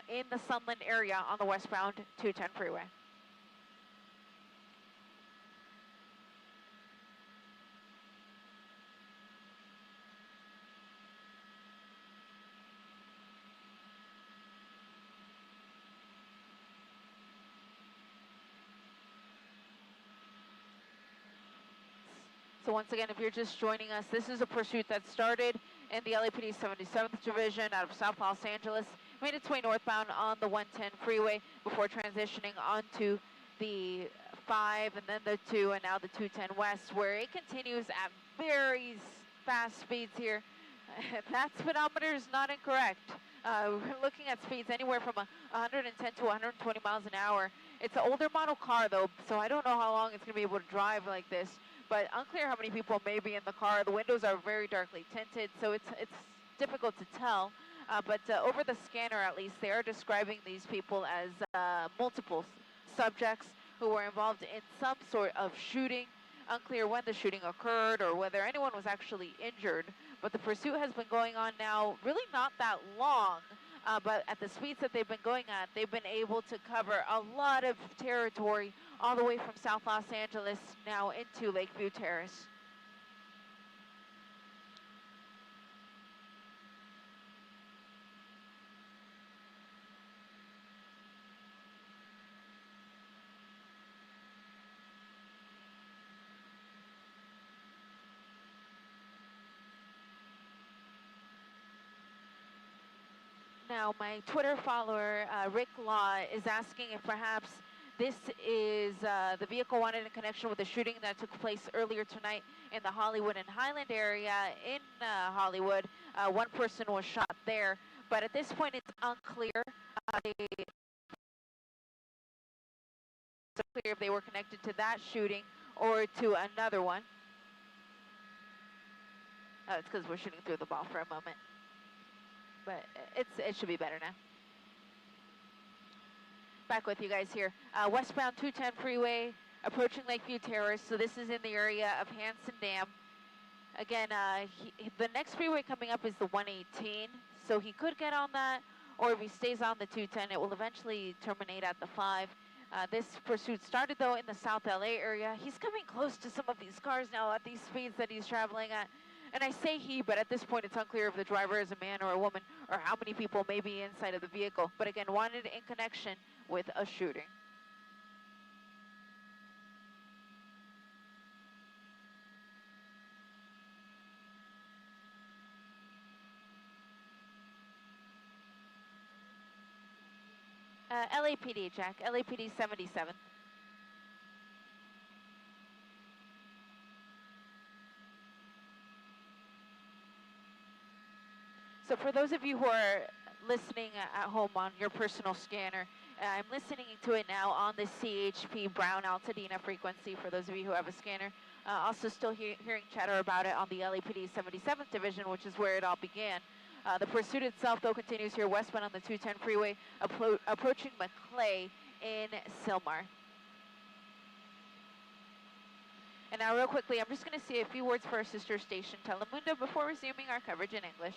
in the Sunland area on the westbound 210 freeway. So once again, if you're just joining us, this is a pursuit that started in the LAPD 77th Division out of South Los Angeles, made its way northbound on the 110 freeway before transitioning onto the 5 and then the 2 and now the 210 West, where it continues at very fast speeds here. That speedometer is not incorrect. We're looking at speeds anywhere from 110 to 120 miles an hour. It's an older model car though, so I don't know how long it's going to be able to drive like this. But unclear how many people may be in the car. The windows are very darkly tinted, so it's difficult to tell. But over the scanner, at least, they are describing these people as multiple subjects who were involved in some sort of shooting. Unclear when the shooting occurred or whether anyone was actually injured. But the pursuit has been going on now really not that long. But at the speeds that they've been going at, they've been able to cover a lot of territory all the way from South Los Angeles now into Lakeview Terrace. Now, my Twitter follower, Rick Law, is asking if perhaps this is the vehicle wanted in connection with the shooting that took place earlier tonight in the Hollywood and Highland area in Hollywood. One person was shot there, but at this point it's unclear. It's unclear if they were connected to that shooting or to another one. Oh, it's because we're shooting through the ball for a moment. But it should be better now. Back with you guys here. Westbound 210 freeway, approaching Lakeview Terrace. So this is in the area of Hanson Dam. Again, the next freeway coming up is the 118. So he could get on that, or if he stays on the 210, it will eventually terminate at the 5. This pursuit started, though, in the South LA area. He's coming close to some of these cars now at these speeds that he's traveling at. And I say he, but at this point it's unclear if the driver is a man or a woman or how many people may be inside of the vehicle. But again, wanted in connection with a shooting. LAPD, Jack. LAPD 77. So for those of you who are listening at home on your personal scanner, I'm listening to it now on the CHP Brown Altadena frequency for those of you who have a scanner. Also still hearing chatter about it on the LAPD 77th Division, which is where it all began. The pursuit itself, though, continues here westbound on the 210 freeway, approaching McClay in Sylmar. And now real quickly, I'm just going to say a few words for our sister station, Telemundo, before resuming our coverage in English.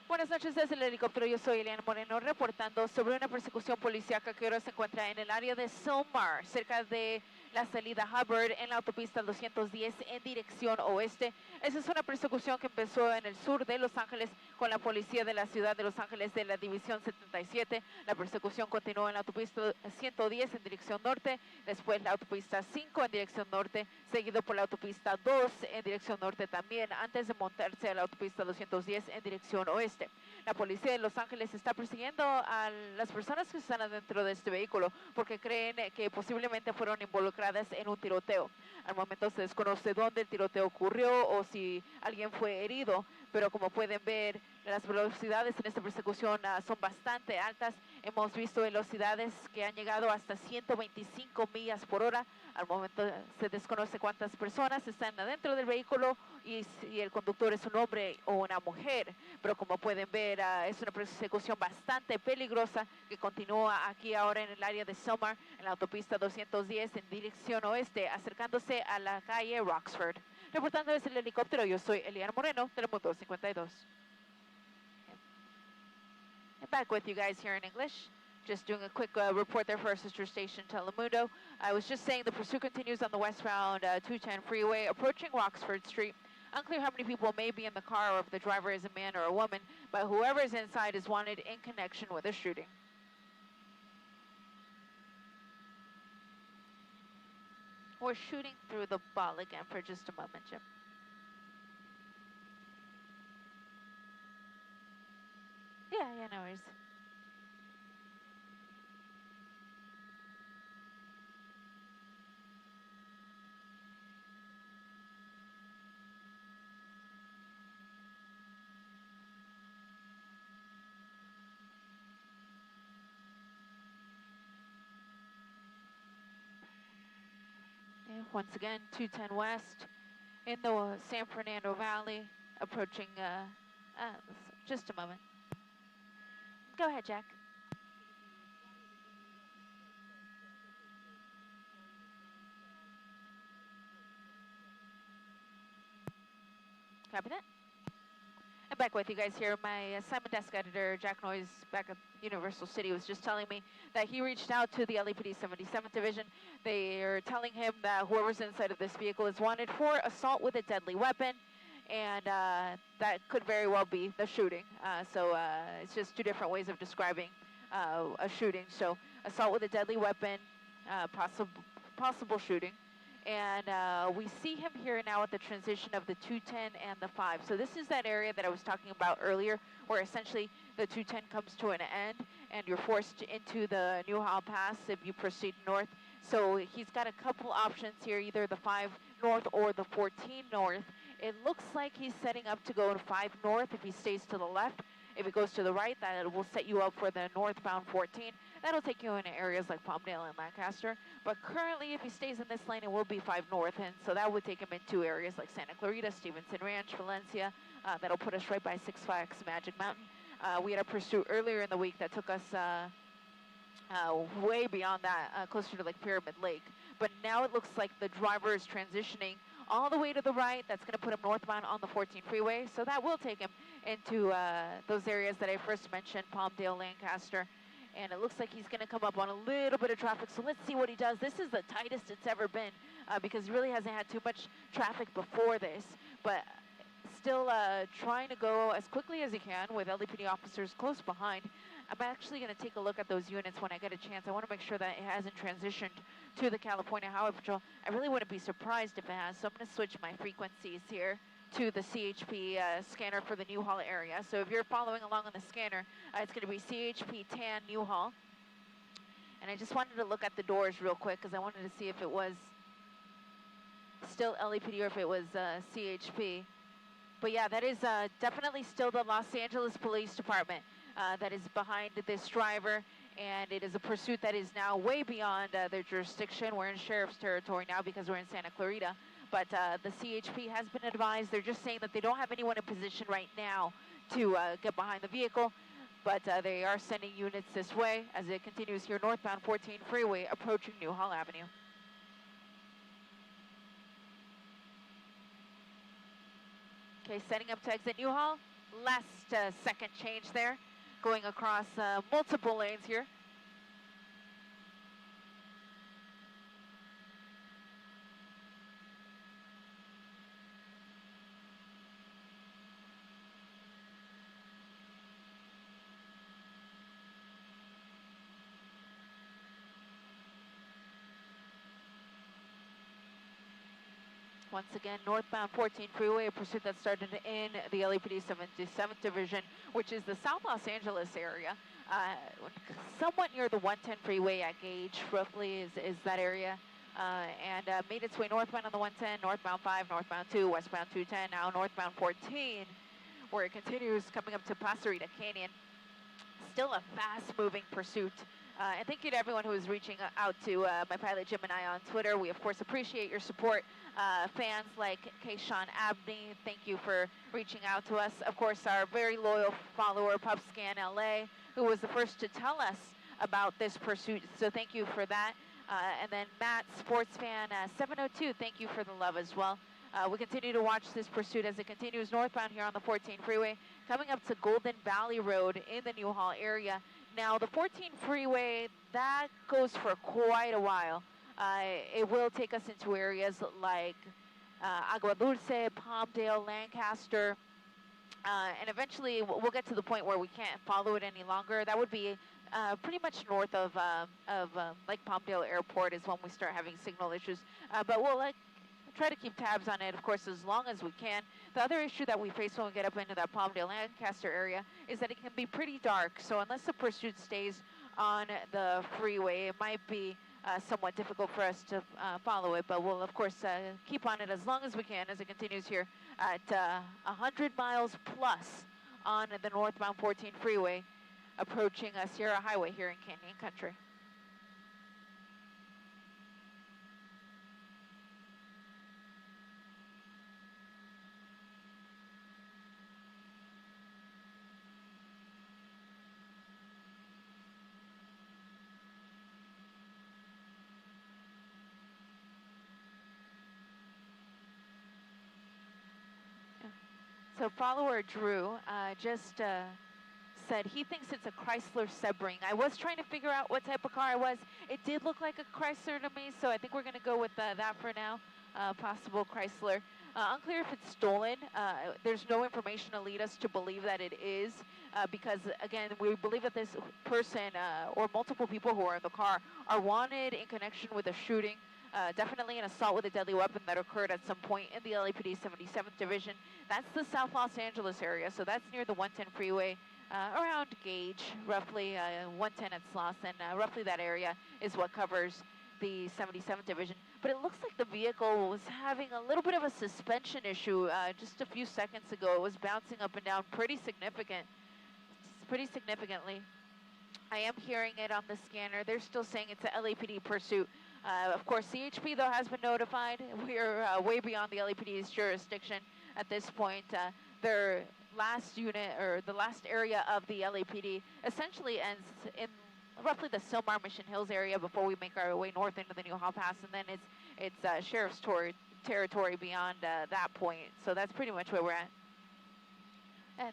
Buenas noches desde el helicóptero, yo soy Eliana Moreno reportando sobre una persecución policíaca que ahora se encuentra en el área de Sylmar, cerca de la salida Hubbard en la autopista 210 en dirección oeste. Esa es una persecución que empezó en el sur de Los Ángeles con la policía de la ciudad de Los Ángeles de la división 77. La persecución continuó en la autopista 110 en dirección norte, después la autopista 5 en dirección norte, seguido por la autopista 2 en dirección norte también, antes de montarse a la autopista 210 en dirección oeste. La policía de Los Ángeles está persiguiendo a las personas que están adentro de este vehículo porque creen que posiblemente fueron involucradas en un tiroteo. Al momento se desconoce dónde el tiroteo ocurrió o si alguien fue herido, pero como pueden ver, las velocidades en esta persecución son bastante altas. Hemos visto velocidades que han llegado hasta 125 millas por hora. Al momento se desconoce cuántas personas están adentro del vehículo y si el conductor es un hombre o una mujer. Pero como pueden ver, es una persecución bastante peligrosa que continúa aquí ahora en el área de Sylmar, en la autopista 210 en dirección oeste, acercándose a la calle Roxford. Reportando desde el helicóptero, yo soy Eliana Moreno, Telemundo 52. And back with you guys here in English. Just doing a quick report there for our sister station, Telemundo. I was just saying the pursuit continues on the westbound 210 freeway, approaching Roxford Street. Unclear how many people may be in the car or if the driver is a man or a woman, but whoever is inside is wanted in connection with a shooting. We're shooting through the ball again for just a moment, Jim. Yeah, no worries. And once again, 210 West in the San Fernando Valley, approaching, just a moment. Go ahead, Jack. Copy that. I'm back with you guys here. My assignment desk editor, Jack Noyes, back at Universal City, was just telling me that he reached out to the LAPD 77th Division. They are telling him that whoever's inside of this vehicle is wanted for assault with a deadly weapon, and that could very well be the shooting. So it's just two different ways of describing a shooting. So assault with a deadly weapon, possible shooting. And we see him here now at the transition of the 210 and the 5. So this is that area that I was talking about earlier, where essentially the 210 comes to an end and you're forced into the Newhall Pass if you proceed north. So he's got a couple options here, either the 5 north or the 14 north. It looks like he's setting up to go to 5 north if he stays to the left. If it goes to the right, that will set you up for the northbound 14. That'll take you into areas like Palmdale and Lancaster. But currently, if he stays in this lane, it will be 5 north. And so that would take him into areas like Santa Clarita, Stevenson Ranch, Valencia. That'll put us right by Six Flags Magic Mountain. We had a pursuit earlier in the week that took us way beyond that, closer to like Pyramid Lake. But now it looks like the driver is transitioning all the way to the right. That's going to put him northbound on the 14 freeway. So that will take him into those areas that I first mentioned, Palmdale, Lancaster. And it looks like he's going to come up on a little bit of traffic. So let's see what he does. This is the tightest it's ever been because he really hasn't had too much traffic before this. But still trying to go as quickly as he can with LAPD officers close behind. I'm actually going to take a look at those units when I get a chance. I want to make sure that it hasn't transitioned to the California Highway Patrol. I really wouldn't be surprised if it has. So I'm going to switch my frequencies here to the CHP scanner for the Newhall area. So if you're following along on the scanner, it's going to be CHP TAN Newhall. And I just wanted to look at the doors real quick because I wanted to see if it was still LAPD or if it was CHP. But yeah, that is definitely still the Los Angeles Police Department that is behind this driver. And it is a pursuit that is now way beyond their jurisdiction. We're in sheriff's territory now because we're in Santa Clarita. But the CHP has been advised. They're just saying that they don't have anyone in position right now to get behind the vehicle. But they are sending units this way as it continues here northbound 14 freeway approaching Newhall Avenue. Okay, setting up to exit Newhall. Last second change there. Going across multiple lanes here. Once again, northbound 14 freeway, a pursuit that started in the LAPD 77th Division, which is the South Los Angeles area. Somewhat near the 110 freeway at Gage, roughly, is that area. And made its way northbound on the 110, northbound 5, northbound 2, westbound 210, now northbound 14, where it continues coming up to Placerita Canyon. Still a fast-moving pursuit. And thank you to everyone who is reaching out to my pilot Jim and I on Twitter. We, of course, appreciate your support. Fans like Kayshawn Abney, thank you for reaching out to us. Of course, our very loyal follower, PubScan LA, who was the first to tell us about this pursuit. So thank you for that. And then Matt, sports fan 702, thank you for the love as well. We continue to watch this pursuit as it continues northbound here on the 14 freeway, coming up to Golden Valley Road in the Newhall area. Now, the 14 freeway, that goes for quite a while. It will take us into areas like Agua Dulce, Palmdale, Lancaster, and eventually we'll get to the point where we can't follow it any longer. That would be pretty much north of like Palmdale Airport is when we start having signal issues. But we'll try to keep tabs on it, of course, as long as we can. The other issue that we face when we get up into that Palmdale Lancaster area is that it can be pretty dark. So unless the pursuit stays on the freeway, it might be somewhat difficult for us to follow it. But we'll, of course, keep on it as long as we can as it continues here at 100 miles plus on the northbound 14 freeway, approaching Sierra Highway here in Canyon Country. So follower Drew just said he thinks it's a Chrysler Sebring. I was trying to figure out what type of car it was. It did look like a Chrysler to me, so I think we're going to go with that for now. Possible Chrysler. Unclear if it's stolen. There's no information to lead us to believe that it is, because again, we believe that this person or multiple people who are in the car are wanted in connection with a shooting. Definitely an assault with a deadly weapon that occurred at some point in the LAPD 77th Division. That's the South Los Angeles area, so that's near the 110 freeway, around Gage, roughly 110 at Sloss, and roughly that area is what covers the 77th Division. But it looks like the vehicle was having a little bit of a suspension issue just a few seconds ago. It was bouncing up and down pretty significantly. I am hearing it on the scanner. They're still saying it's a LAPD pursuit. Of course, CHP, though, has been notified. We're way beyond the LAPD's jurisdiction at this point. Their last unit, or the last area of the LAPD, essentially ends in roughly the Silmar Mission Hills area before we make our way north into the Newhall Pass, and then it's sheriff's territory beyond that point. So that's pretty much where we're at.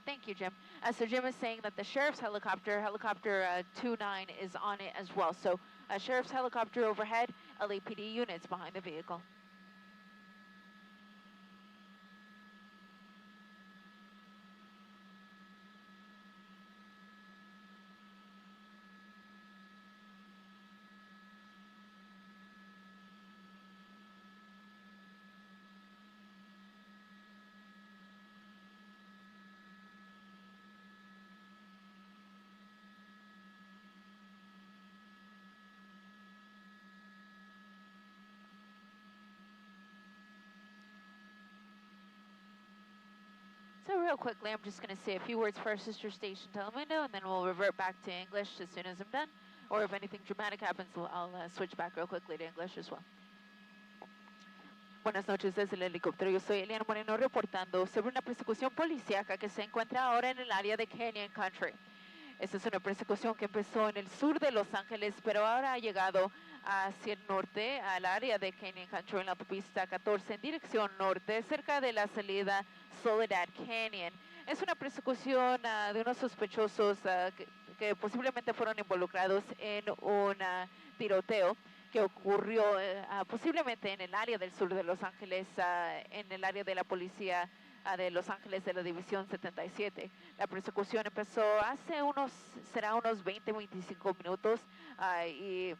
Thank you, Jim. So Jim is saying that the sheriff's helicopter 29, is on it as well. So sheriff's helicopter overhead, LAPD units behind the vehicle. So real quickly, I'm just going to say a few words for our sister station Telemundo, and then we'll revert back to English as soon as I'm done. Or if anything dramatic happens, I'll switch back real quickly to English as well. Buenas noches desde el helicóptero. Yo soy Eliana Moreno reportando sobre una persecución policíaca que se encuentra ahora en el área de Canyon Country. Esta es una persecución que empezó en el sur de Los Ángeles, pero ahora ha llegado hacia el norte, al área de Canyon Country, en la autopista 14, en dirección norte, cerca de la salida Soledad Canyon. Es una persecución de unos sospechosos que posiblemente fueron involucrados en un tiroteo que ocurrió posiblemente en el área del sur de Los Ángeles, en el área de la policía de Los Ángeles de la División 77. La persecución empezó hace unos 20-25 minutos y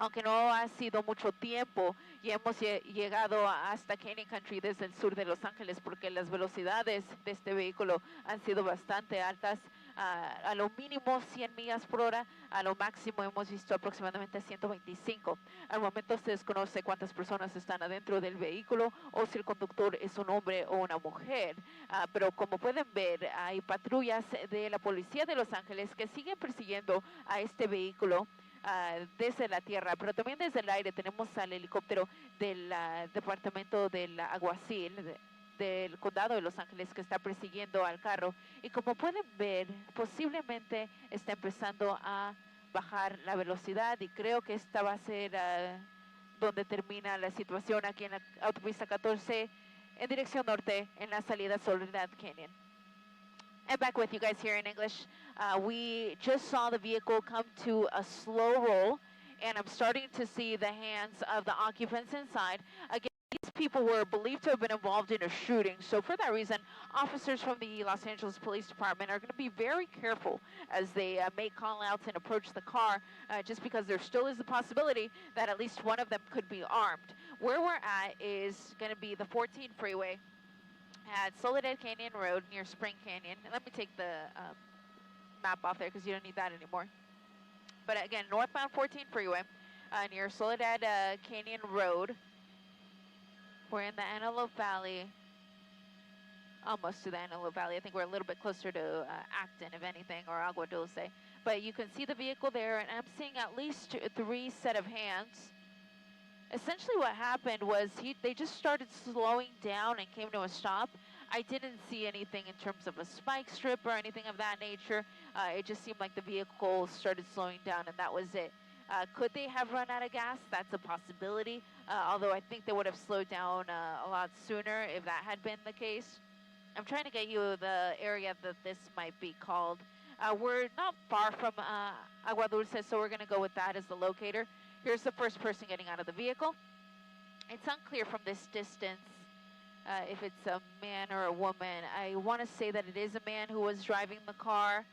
aunque no ha sido mucho tiempo y hemos llegado hasta Canyon Country desde el sur de Los Ángeles porque las velocidades de este vehículo han sido bastante altas, a lo mínimo 100 millas por hora, a lo máximo hemos visto aproximadamente 125. Al momento se desconoce cuántas personas están adentro del vehículo o si el conductor es un hombre o una mujer, pero como pueden ver hay patrullas de la policía de Los Ángeles que siguen persiguiendo a este vehículo desde la tierra, pero también desde el aire. Tenemos al helicóptero del departamento del alguacil del condado de Los Ángeles que está persiguiendo al carro, y como pueden ver posiblemente está empezando a bajar la velocidad, y creo que esta va a ser donde termina la situación aquí en la autopista 14 en dirección norte en la salida Soledad Canyon. And back with you guys here in English. We just saw the vehicle come to a slow roll, and I'm starting to see the hands of the occupants inside. Again, these people were believed to have been involved in a shooting, so for that reason, officers from the Los Angeles Police Department are going to be very careful as they make call-outs and approach the car, just because there still is the possibility that at least one of them could be armed. Where we're at is going to be the 14 freeway at Soledad Canyon Road near Spring Canyon. And let me take the map off there because you don't need that anymore. But again, northbound 14 freeway near Soledad Canyon Road. We're in the Antelope Valley, almost to the Antelope Valley. I think we're a little bit closer to Acton, if anything, or Agua Dulce. But you can see the vehicle there, and I'm seeing at least 3 set of hands. Essentially what happened was they just started slowing down and came to a stop. I didn't see anything in terms of a spike strip or anything of that nature. It just seemed like the vehicle started slowing down and that was it. Could they have run out of gas? That's a possibility, although I think they would have slowed down a lot sooner if that had been the case. I'm trying to get you the area that this might be called. We're not far from Agua Dulce, so we're going to go with that as the locator. Here's the first person getting out of the vehicle. It's unclear from this distance if it's a man or a woman. I want to say that it is a man who was driving the car.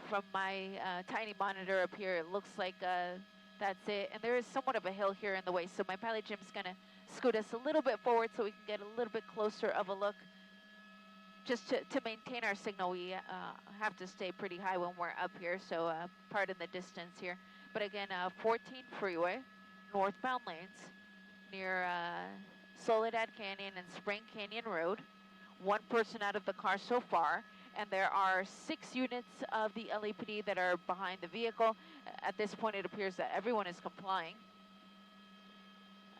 From my tiny monitor up here, it looks like that's it. And there is somewhat of a hill here in the way, so my pilot Jim's going to scoot us a little bit forward so we can get a little bit closer of a look. Just to maintain our signal, we have to stay pretty high when we're up here, so pardon the distance here. But again, 14 freeway, northbound lanes, near Soledad Canyon and Spring Canyon Road. 1 person out of the car so far, and there are 6 units of the LAPD that are behind the vehicle. At this point, it appears that everyone is complying.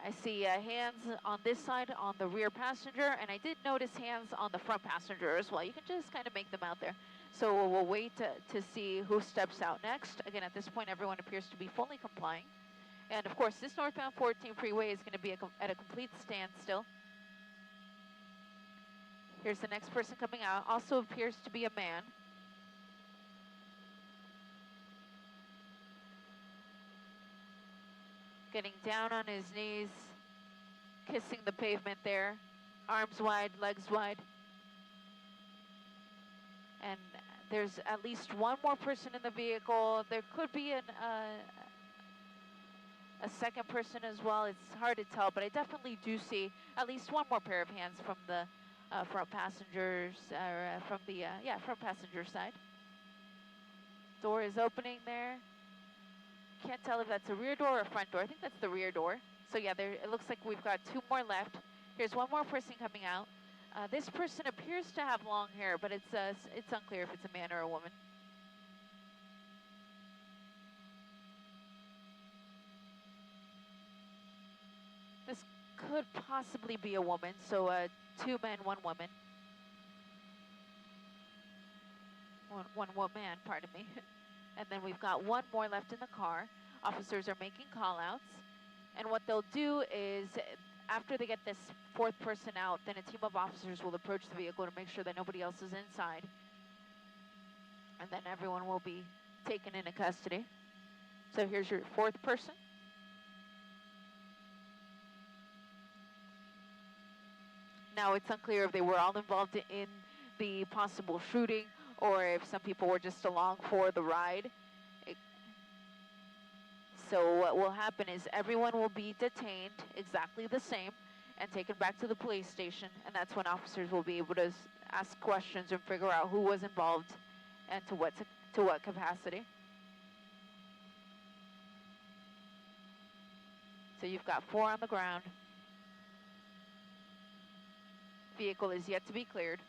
I see hands on this side on the rear passenger, and I did notice hands on the front passenger as well. You can just kind of make them out there. So we'll wait to see who steps out next. Again, at this point, everyone appears to be fully complying. And of course, this northbound 14 freeway is going to be at a complete standstill. Here's the next person coming out. Also appears to be a man. Getting down on his knees, kissing the pavement there. Arms wide, legs wide. And there's at least 1 more person in the vehicle. There could be a second person as well. It's hard to tell, but I definitely do see at least 1 more pair of hands from the front passengers, or from the front passenger side. Door is opening there. Can't tell if that's a rear door or a front door. I think that's the rear door. So yeah, it looks like we've got 2 more left. Here's 1 more person coming out. This person appears to have long hair, but it's unclear if it's a man or a woman. This could possibly be a woman, so 2 men, 1 woman. One woman, pardon me. And then we've got 1 more left in the car. Officers are making call-outs. And what they'll do is, after they get this 4th person out, then a team of officers will approach the vehicle to make sure that nobody else is inside. And then everyone will be taken into custody. So here's your 4th person. Now, it's unclear if they were all involved in the possible shooting or if some people were just along for the ride. So what will happen is everyone will be detained exactly the same and taken back to the police station, and that's when officers will be able to ask questions and figure out who was involved and to what capacity. So you've got 4 on the ground. Vehicle is yet to be cleared.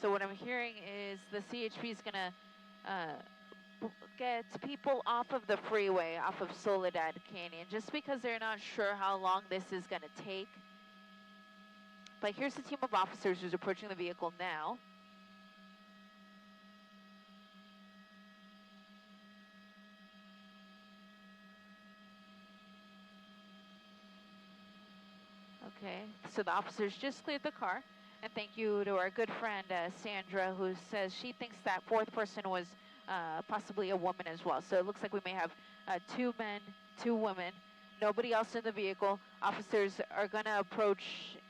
So what I'm hearing is the CHP is going to get people off of the freeway, off of Soledad Canyon, just because they're not sure how long this is going to take. But here's the team of officers who's approaching the vehicle now. Okay, so the officers just cleared the car. And thank you to our good friend, Sandra, who says she thinks that fourth person was possibly a woman as well. So it looks like we may have 2 men, 2 women, nobody else in the vehicle. Officers are gonna approach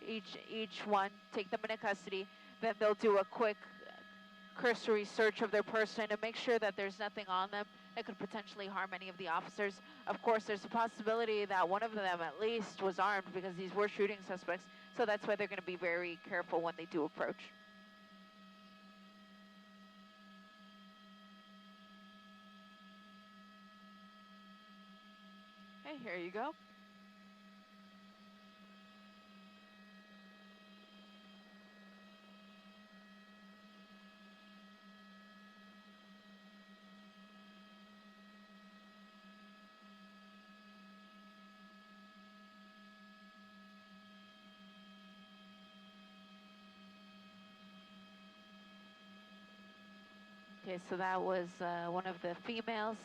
each one, take them into custody. Then they'll do a quick cursory search of their person to make sure that there's nothing on them that could potentially harm any of the officers. Of course, there's a possibility that one of them at least was armed because these were shooting suspects. So that's why they're going to be very careful when they do approach. Okay, here you go. Okay, so that was one of the females.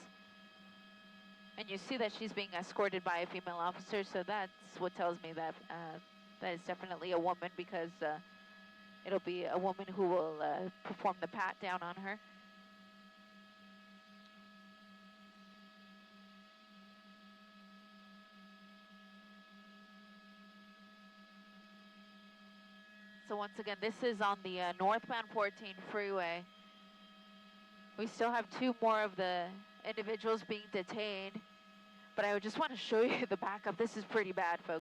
And you see that she's being escorted by a female officer, so that's what tells me that that is definitely a woman, because it'll be a woman who will perform the pat down on her. So once again, this is on the northbound 14 freeway. We still have 2 more of the individuals being detained, but I just want to show you the backup. This is pretty bad, folks.